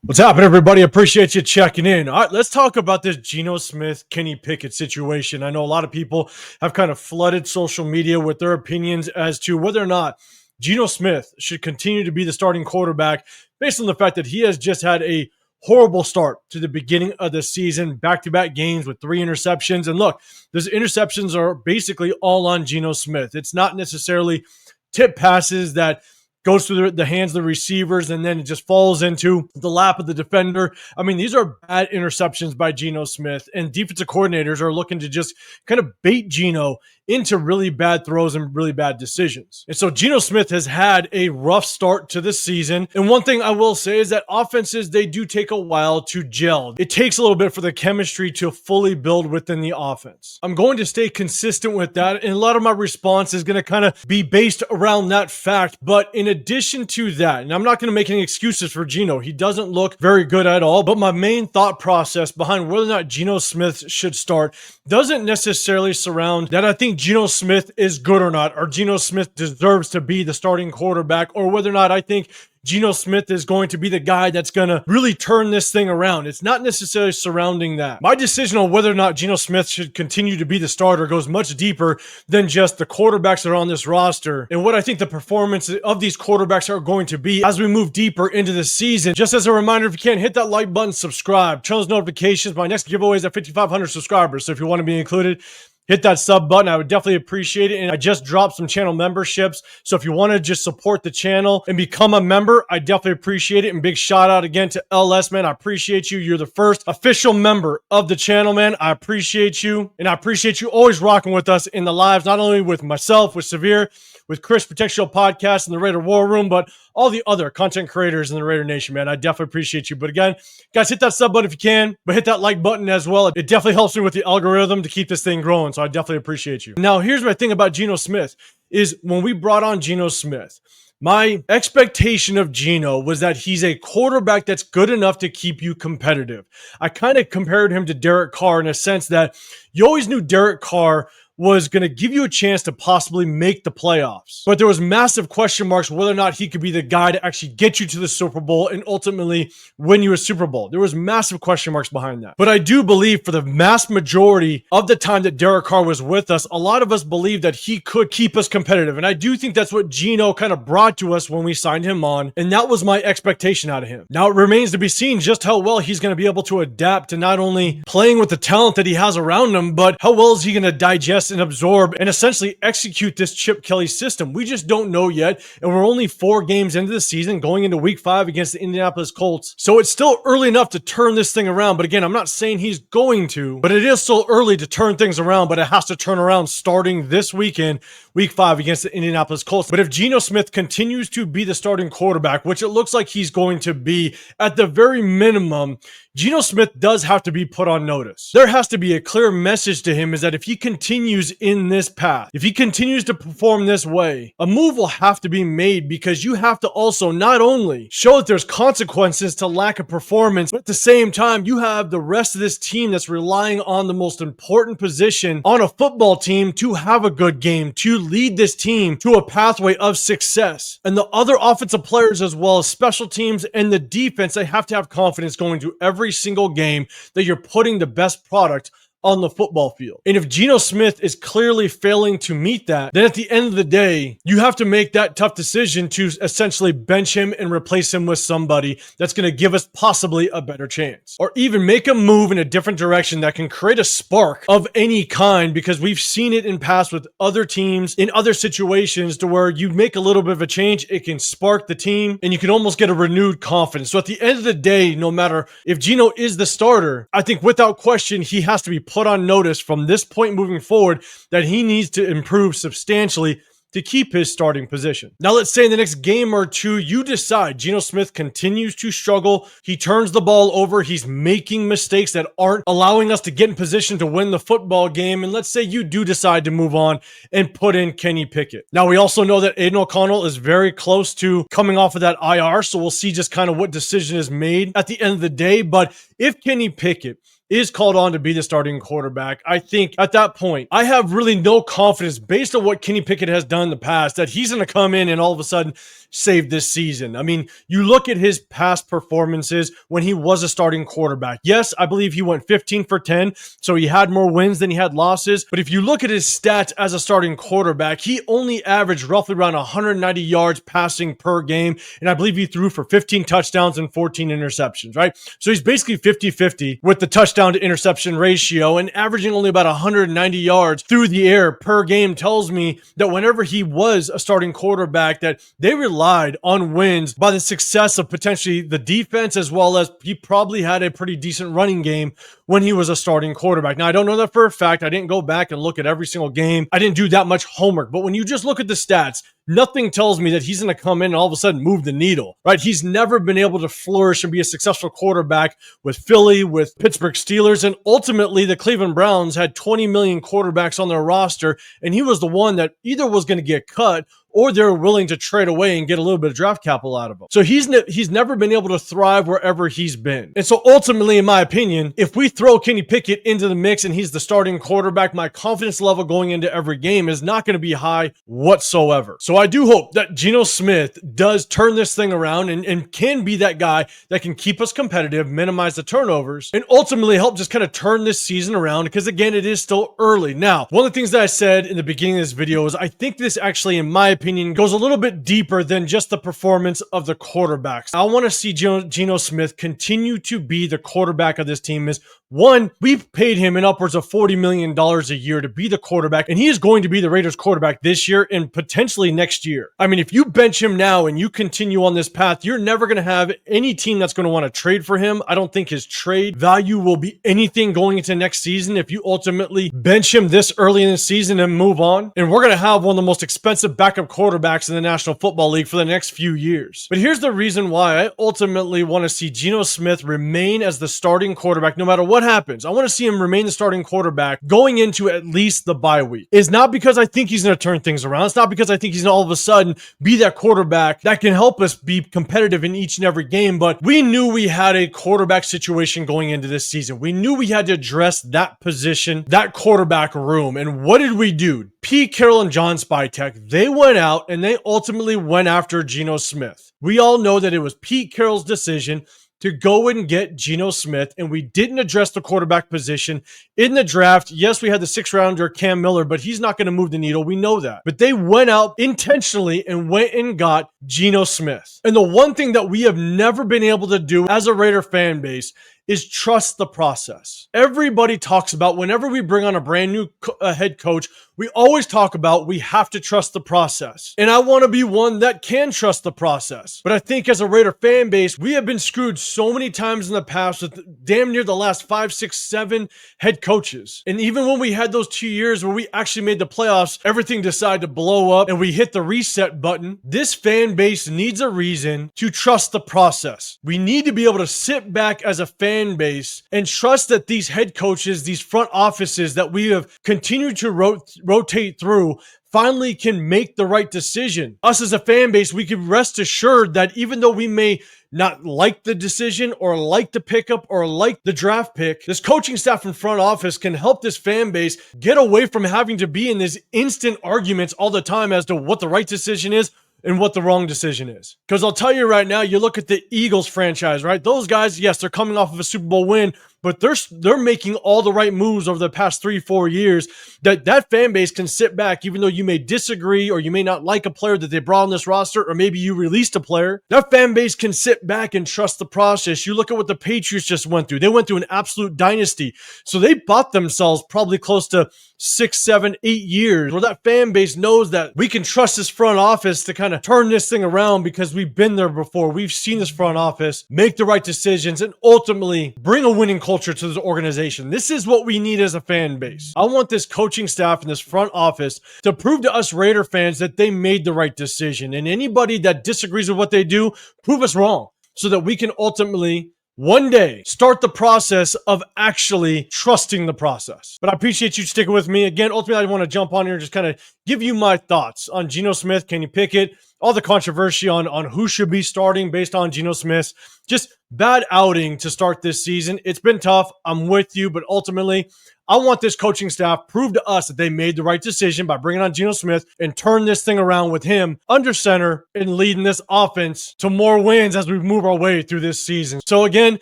What's happening, everybody? Appreciate you checking in. All right, let's talk about this Geno Smith, Kenny Pickett situation. I know a lot of people have kind of flooded social media with their opinions as to whether or not Geno Smith should continue to be the starting quarterback based on the fact that he has just had a horrible start to the beginning of the season, back-to-back games with 3 interceptions. And look, those interceptions are basically all on Geno Smith. It's not necessarily tip passes that goes through the hands of the receivers and then it just falls into the lap of the defender. I mean, these are bad interceptions by Geno Smith, and defensive coordinators are looking to just kind of bait Geno into really bad throws and really bad decisions. And so Geno Smith has had a rough start to this season. And one thing I will say is that offenses, they do take a while to gel. It takes a little bit for the chemistry to fully build within the offense. I'm going to stay consistent with that, and a lot of my response is going to kind of be based around that fact. But in addition to that, and I'm not going to make any excuses for Geno, he doesn't look very good at all, but my main thought process behind whether or not Geno Smith should start doesn't necessarily surround that I think Geno Smith is good or not, or Geno Smith deserves to be the starting quarterback, or whether or not I think Geno Smith is going to be the guy that's going to really turn this thing around. It's not necessarily surrounding that. My decision on whether or not Geno Smith should continue to be the starter goes much deeper than just the quarterbacks that are on this roster and what I think the performance of these quarterbacks are going to be as we move deeper into the season. Just as a reminder, if you can, hit that like button, subscribe, turn those notifications. My next giveaway is at 5,500 subscribers. So if you want to be included, hit that sub button. I would definitely appreciate it. And I just dropped some channel memberships. So if you want to just support the channel and become a member, I definitely appreciate it. And big shout out again to LS, man. I appreciate you. You're the first official member of the channel, man. I appreciate you. And I appreciate you always rocking with us in the lives, not only with myself, with Severe, with Chris Protection Podcast and the Raider War Room, but all the other content creators in the Raider Nation, man. I definitely appreciate you. But again, guys, hit that sub button if you can, but hit that like button as well. It definitely helps me with the algorithm to keep this thing growing, so I definitely appreciate you. Now, here's my thing about Geno Smith is when we brought on Geno Smith, my expectation of Geno was that he's a quarterback that's good enough to keep you competitive. I kind of compared him to Derek Carr in a sense that you always knew Derek Carr was going to give you a chance to possibly make the playoffs. But there was massive question marks whether or not he could be the guy to actually get you to the Super Bowl and ultimately win you a Super Bowl. There was massive question marks behind that. But I do believe for the vast majority of the time that Derek Carr was with us, a lot of us believed that he could keep us competitive. And I do think that's what Geno kind of brought to us when we signed him on. And that was my expectation out of him. Now it remains to be seen just how well he's going to be able to adapt to not only playing with the talent that he has around him, but how well is he going to digest and absorb and essentially execute this Chip Kelly system. We just don't know yet, and we're only 4 games into the season, going into week 5 against the Indianapolis Colts. So it's still early enough to turn this thing around, but again, I'm not saying he's going to, but it is still early to turn things around, but it has to turn around starting this weekend, week 5 against the Indianapolis Colts. But if Geno Smith continues to be the starting quarterback, which it looks like he's going to be at the very minimum, Geno Smith does have to be put on notice. There has to be a clear message to him is that if he continues in this path, if he continues to perform this way, a move will have to be made because you have to also not only show that there's consequences to lack of performance, but at the same time, you have the rest of this team that's relying on the most important position on a football team to have a good game, to lead this team to a pathway of success. And the other offensive players as well as special teams and the defense, they have to have confidence going to every single game that you're putting the best product on the football field. And if Geno Smith is clearly failing to meet that, then at the end of the day, you have to make that tough decision to essentially bench him and replace him with somebody that's going to give us possibly a better chance. Or even make a move in a different direction that can create a spark of any kind, because we've seen it in past with other teams in other situations to where you make a little bit of a change, it can spark the team and you can almost get a renewed confidence. So at the end of the day, no matter if Geno is the starter, I think without question, he has to be put on notice from this point moving forward that he needs to improve substantially to keep his starting position. Now, let's say in the next game or two, you decide Geno Smith continues to struggle. He turns the ball over. He's making mistakes that aren't allowing us to get in position to win the football game. And let's say you do decide to move on and put in Kenny Pickett. Now, we also know that Aiden O'Connell is very close to coming off of that IR. So we'll see just kind of what decision is made at the end of the day. But if Kenny Pickett is called on to be the starting quarterback, I think at that point, I have really no confidence based on what Kenny Pickett has done in the past that he's going to come in and all of a sudden saved this season. I mean, you look at his past performances when he was a starting quarterback. Yes, I believe he went 15 for 10, so he had more wins than he had losses. But if you look at his stats as a starting quarterback, he only averaged roughly around 190 yards passing per game. And I believe he threw for 15 touchdowns and 14 interceptions, right? So he's basically 50-50 with the touchdown to interception ratio, and averaging only about 190 yards through the air per game tells me that whenever he was a starting quarterback, that they relied on wins by the success of potentially the defense, as well as he probably had a pretty decent running game when he was a starting quarterback. Now, I don't know that for a fact. I didn't go back and look at every single game. I didn't do that much homework. But when you just look at the stats, nothing tells me that he's going to come in and all of a sudden move the needle, right? He's never been able to flourish and be a successful quarterback with Philly, with Pittsburgh Steelers, and ultimately the Cleveland Browns had 20 million quarterbacks on their roster, and he was the one that either was going to get cut or they're willing to trade away and get a little bit of draft capital out of him. So he's never been able to thrive wherever he's been. And so ultimately, in my opinion, if we throw Kenny Pickett into the mix and he's the starting quarterback, my confidence level going into every game is not going to be high whatsoever. So I do hope that GENO Smith does turn this thing around and can be that guy that can keep us competitive, minimize the turnovers, and ultimately help just kind of turn this season around, because again, it is still early. Now, one of the things that I said in the beginning of this video is I think this actually, in my opinion, goes a little bit deeper than just the performance of the quarterbacks. I want to see GENO Smith continue to be the quarterback of this team. Is one, we've paid him in upwards of $40 million a year to be the quarterback, and he is going to be the Raiders quarterback this year and potentially next year. I mean, if you bench him now and you continue on this path, you're never going to have any team that's going to want to trade for him. I don't think his trade value will be anything going into next season if you ultimately bench him this early in the season and move on. And we're going to have one of the most expensive backup quarterbacks in the National Football League for the next few years. But here's the reason why I ultimately want to see GENO Smith remain as the starting quarterback no matter what happens. I want to see him remain the starting quarterback going into at least the bye week. It's not because I think he's going to turn things around. It's not because I think he's going to all of a sudden be that quarterback that can help us be competitive in each and every game, but we knew we had a quarterback situation going into this season. We knew we had to address that position, that quarterback room. And what did we do? Petecarroll and Johnspytek, they went out and they ultimately went after GENO Smith. We all know that it was Petecarroll's decision to go and get GENO Smith, and we didn't address the quarterback position in the draft. Yes, we had the 6th rounder, Cam Miller, but he's not going to move the needle. We know that. But they went out intentionally and went and got GENO Smith. And the one thing that we have never been able to do as a Raider fan base is trust the process. Everybody talks about whenever we bring on a brand new head coach, we always talk about we have to trust the process. And I want to be one that can trust the process. But I think as a Raider fan base, we have been screwed so many times in the past with damn near the last 5, 6, 7 head coaches. And even when we had those 2 years where we actually made the playoffs, everything decided to blow up and we hit the reset button. This fan base needs a reason to trust the process. We need to be able to sit back as a fan base and trust that these head coaches, these front offices that we have continued to rotate through, finally can make the right decision. Us as a fan base, we can rest assured that even though we may not like the decision or like the pickup or like the draft pick, this coaching staff and front office can help this fan base get away from having to be in these instant arguments all the time as to what the right decision is and what the wrong decision is. Because I'll tell you right now, you look at the Eagles franchise, right? Those guys, yes, they're coming off of a Super Bowl win, but they're making all the right moves over the past 3-4 years that fan base can sit back, even though you may disagree or you may not like a player that they brought on this roster, or maybe you released a player. That fan base can sit back and trust the process. You look at what the Patriots just went through. They went through an absolute dynasty. So they bought themselves probably close to 6, 7, 8 years where that fan base knows that we can trust this front office to kind of turn this thing around because we've been there before. We've seen this front office make the right decisions and ultimately bring a winning culture to this organization. This is what we need as a fan base. I want this coaching staff and this front office to prove to us Raider fans that they made the right decision. And anybody that disagrees with what they do, prove us wrong so that we can ultimately one day start the process of actually trusting the process. But I appreciate you sticking with me. Again, ultimately, I want to jump on here and just kind of give you my thoughts on GENO Smith, Kenny Pickett, all the controversy on who should be starting based on GENO Smith. Just Bad outing to start this season. It's been tough. I'm with you, but ultimately, I want this coaching staff prove to us that they made the right decision by bringing on GENO Smith and turn this thing around with him under center and leading this offense to more wins as we move our way through this season. So again,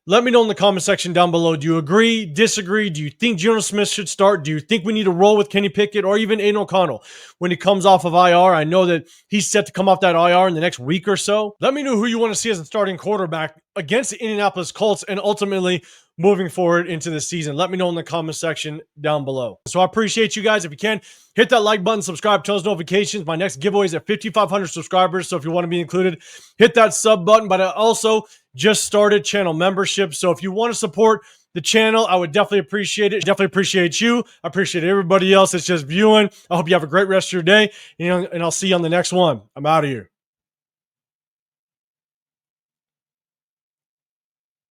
let me know in the comment section down below. Do you agree, disagree? Do you think GENO Smith should start? Do you think we need to roll with Kenny Pickett or even Aiden O'Connell when he comes off of IR? I know that he's set to come off that IR in the next week or so. Let me know who you want to see as a starting quarterback against the Indianapolis Colts and ultimately moving forward into the season. Let me know in the comment section down below. So I appreciate you guys. If you can, hit that like button, subscribe, turn those notifications. My next giveaway is at 5,500 subscribers. So if you want to be included, hit that sub button. But I also just started channel membership. So if you want to support the channel, I would definitely appreciate it. Definitely appreciate you. I appreciate everybody else that's just viewing. I hope you have a great rest of your day. And I'll see you on the next one. I'm out of here.